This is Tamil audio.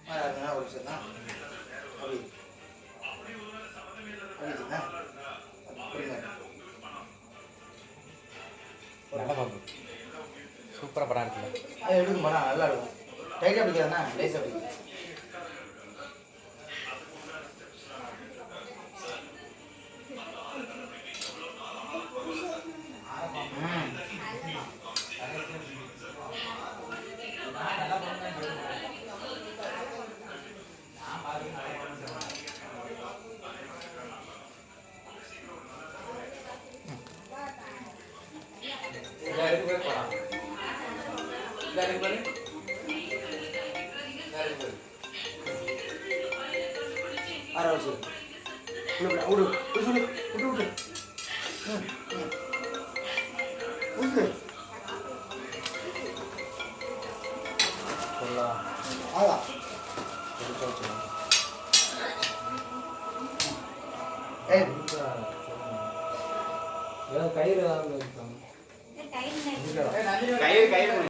ஒரு நிமிஷம் அப்படி அப்படிங்களா நல்லா பார்ப்போம். சூப்பராக படம் இருக்குல்ல. அது எடுக்கும் படம் நல்லா இருக்கும். டைட்டாக பிடிக்காதுண்ணா லேசாக பிடிக்கும். கயிறு